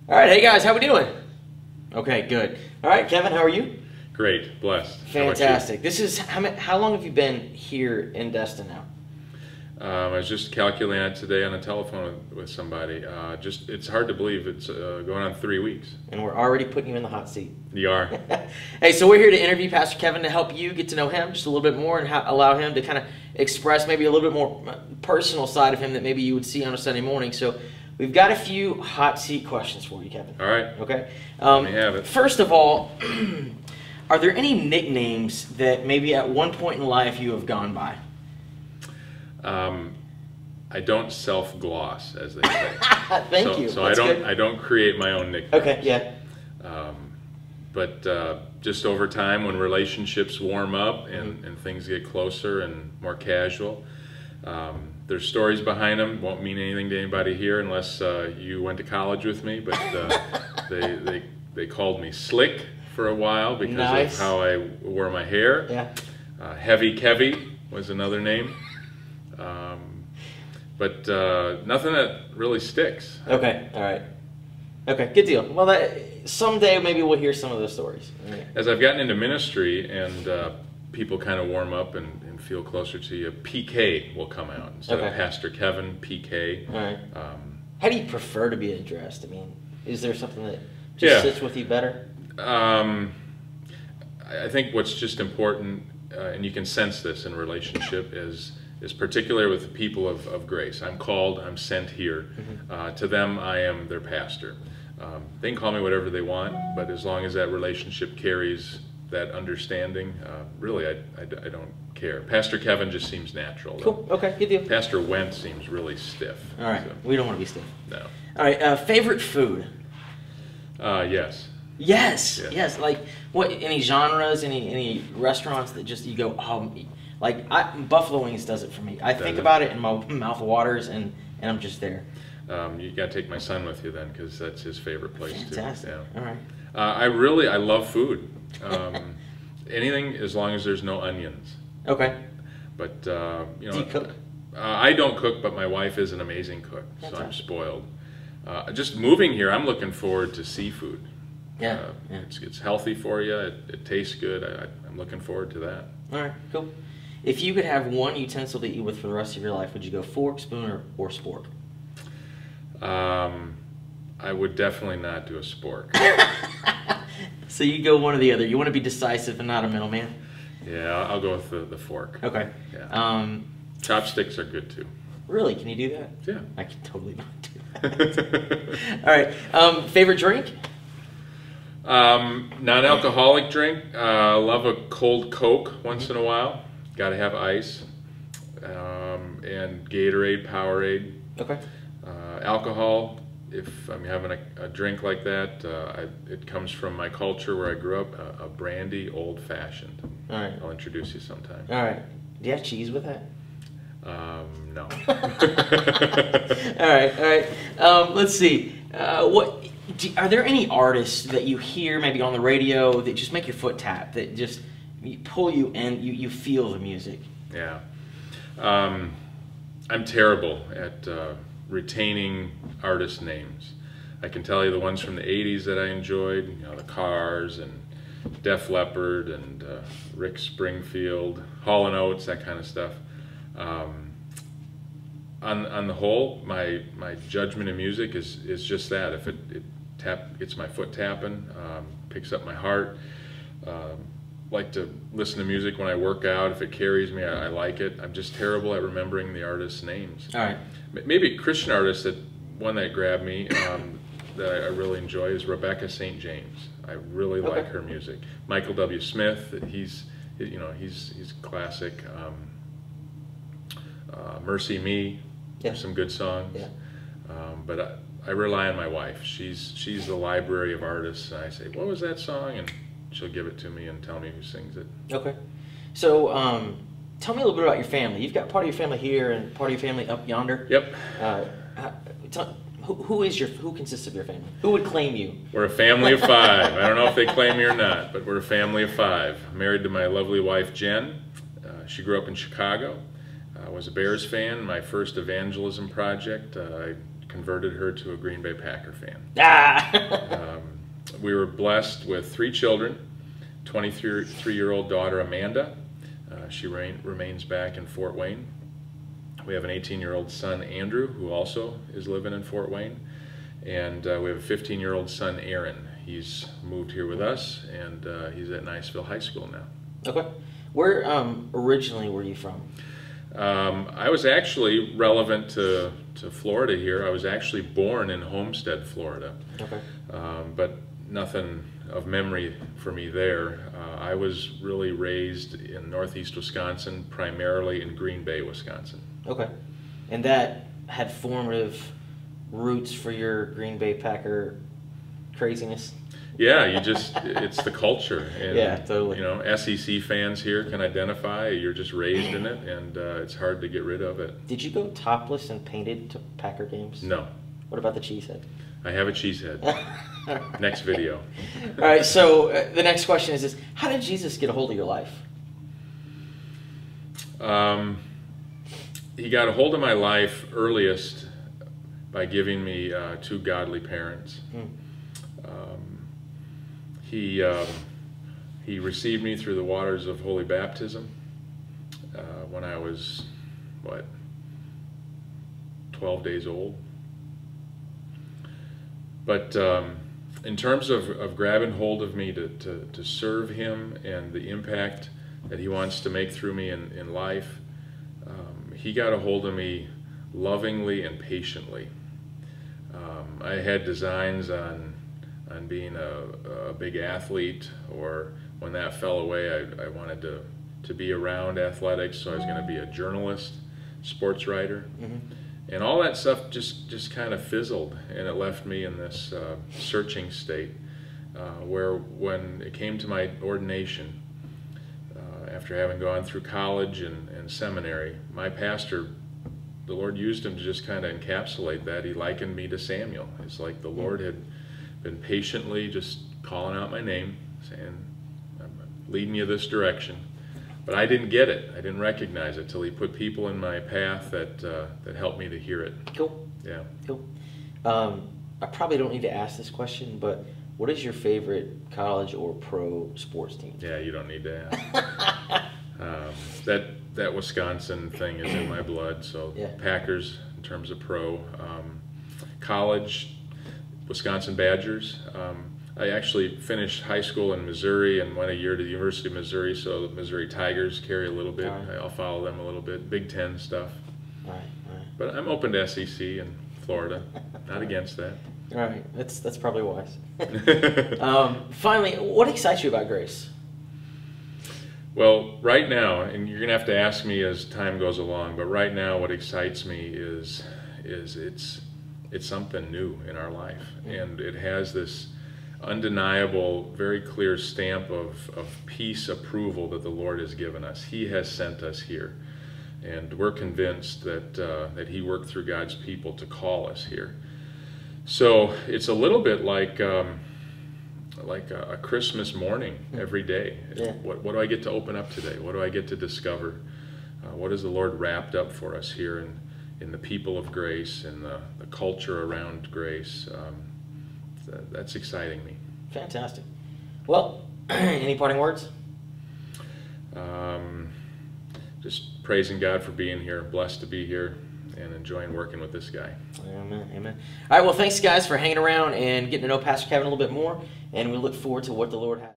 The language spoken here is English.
All right, hey guys, how we doing? Okay, good. All right, Kevin, how are you? Great, blessed. Fantastic. This is how long have you been here in Destin now? I was just calculating it today on the telephone with somebody. It's hard to believe it's going on 3 weeks. And we're already putting you in the hot seat. You are. Hey, so we're here to interview Pastor Kevin to help you get to know him just a little bit more and allow him to kind of express maybe a little bit more personal side of him that maybe you would see on a Sunday morning. So we've got a few hot seat questions for you, Kevin. All right. Okay. Let me have it. First of all, are there any nicknames that maybe at one point in life you have gone by? I don't self-gloss, as they say. Thank you. So I don't create my own nicknames. Okay, yeah. But just over time, when relationships warm up and things get closer and more casual, there's stories behind them. Won't mean anything to anybody here unless you went to college with me. But they called me Slick for a while because of how I wore my hair. Yeah. Heavy Kevy was another name. But nothing that really sticks. Okay, all right. Okay, good deal. Well, someday maybe we'll hear some of those stories. Right. As I've gotten into ministry and people kind of warm up and feel closer to you, PK will come out instead of Pastor Kevin, PK. All right. How do you prefer to be addressed? I mean, is there something that just sits with you better? I think what's just important, and you can sense this in relationship, is particularly with the people of grace. I'm called, I'm sent here. To them, I am their pastor. They can call me whatever they want, but as long as that relationship carries that understanding, really, I don't care. Pastor Kevin just seems natural. Cool, okay, good deal. Pastor Wendt seems really stiff. All right, so. We don't want to be stiff. No. All right, favorite food? Yes. Yes. Like, what? Any genres? Any restaurants that just you go, oh, like Buffalo wings does it for me. I think about it and my mouth waters and I'm just there. You got to take my son with you then, because that's his favorite place. Fantastic. Too. Yeah. All right. I love food. Anything as long as there's no onions. Okay. But do you cook? I don't cook, but my wife is an amazing cook, Fantastic. So I'm spoiled. Just moving here, I'm looking forward to seafood. Yeah. It's healthy for you. It tastes good. I'm looking forward to that. All right. Cool. If you could have one utensil to eat with for the rest of your life, would you go fork, spoon, or spork? I would definitely not do a spork. So you go one or the other. You want to be decisive and not a middleman. Yeah, I'll go with the fork. Okay. Yeah. Chopsticks are good too. Really? Can you do that? Yeah. I can totally not do that. All right. Favorite drink? Non-alcoholic drink. Love a cold Coke once in a while. Got to have ice. And Gatorade, Powerade. Okay. Alcohol, if I'm having a drink like that, it comes from my culture where I grew up, a brandy old-fashioned. All right. I'll introduce you sometime. All right. Do you have cheese with that? No. All right. Let's see. Are there any artists that you hear maybe on the radio that just make your foot tap, that just pull you in, you feel the music? Yeah. I'm terrible at retaining artist names. I can tell you the ones from the 80s that I enjoyed, the Cars and Def Leppard and Rick Springfield, Hall & Oates, that kind of stuff. On the whole, my judgment of music is just that. If it gets my foot tapping, picks up my heart. Like to listen to music when I work out. If it carries me, I like it. I'm just terrible at remembering the artists' names. All right. Maybe a Christian artist, one that grabbed me that I really enjoy is Rebecca St. James. I really like her music. Michael W. Smith, he's classic. Mercy Me, some good songs. Yeah. But I rely on my wife. She's the library of artists. And I say, what was that song? And she'll give it to me and tell me who sings it. Okay. So, tell me a little bit about your family. You've got part of your family here and part of your family up yonder. Yep. Who consists of your family? Who would claim you? We're a family of 5. I don't know if they claim me or not, but we're a family of 5. I'm married to my lovely wife, Jen. She grew up in Chicago. I was a Bears fan. My first evangelism project, I converted her to a Green Bay Packer fan. Ah! We were blessed with 3 children, 23-year-old daughter Amanda. She remains back in Fort Wayne. We have an 18-year-old son, Andrew, who also is living in Fort Wayne. And we have a 15-year-old son, Aaron. He's moved here with us, and he's at Niceville High School now. Okay. Where originally were you from? I was actually relevant to Florida here. I was actually born in Homestead, Florida. Okay. But nothing of memory for me there. I was really raised in northeast Wisconsin, primarily in Green Bay, Wisconsin. Okay. And that had formative roots for your Green Bay Packer craziness? Yeah, it's the culture. And, yeah, totally. SEC fans here can identify. You're just raised in it, and it's hard to get rid of it. Did you go topless and painted to Packer games? No. What about the cheese head? I have a cheese head. Next video. All right, so the next question is this. How did Jesus get a hold of your life? He got a hold of my life earliest by giving me 2 godly parents. He received me through the waters of holy baptism when I was, 12 days old. But in terms of grabbing hold of me to serve him and the impact that he wants to make through me in life, he got a hold of me lovingly and patiently. I had designs on being a big athlete, or when that fell away, I wanted to be around athletics, so I was going to be a journalist, sports writer. Mm-hmm. And all that stuff just kind of fizzled, and it left me in this searching state where when it came to my ordination, after having gone through college and seminary, my pastor, the Lord used him to just kind of encapsulate that. He likened me to Samuel. It's like the Lord had been patiently just calling out my name, saying, I'm leading you this direction. But I didn't get it. I didn't recognize it till he put people in my path that helped me to hear it. Cool. Yeah. Cool. I probably don't need to ask this question, but what is your favorite college or pro sports team? Yeah, you don't need to ask. That Wisconsin thing is in my blood. So yeah. Packers in terms of pro. College, Wisconsin Badgers. I actually finished high school in Missouri and went a year to the University of Missouri, so the Missouri Tigers carry a little bit. Right. I'll follow them a little bit. Big Ten stuff. All right. But I'm open to SEC and Florida. Not against that. All right. That's probably wise. Finally, what excites you about Grace? Well, right now, and you're going to have to ask me as time goes along, but right now what excites me is it's something new in our life. Mm-hmm. And it has this undeniable, very clear stamp of peace, approval that the Lord has given us. He has sent us here, and we're convinced that He worked through God's people to call us here. So it's a little bit like a Christmas morning every day. Yeah. What do I get to open up today? What do I get to discover? What has the Lord wrapped up for us here in the people of Grace and the culture around Grace? That's exciting me. Fantastic. Well, any parting words? Just praising God for being here, blessed to be here, and enjoying working with this guy. Amen. Amen. All right, well, thanks, guys, for hanging around and getting to know Pastor Kevin a little bit more, and we look forward to what the Lord has.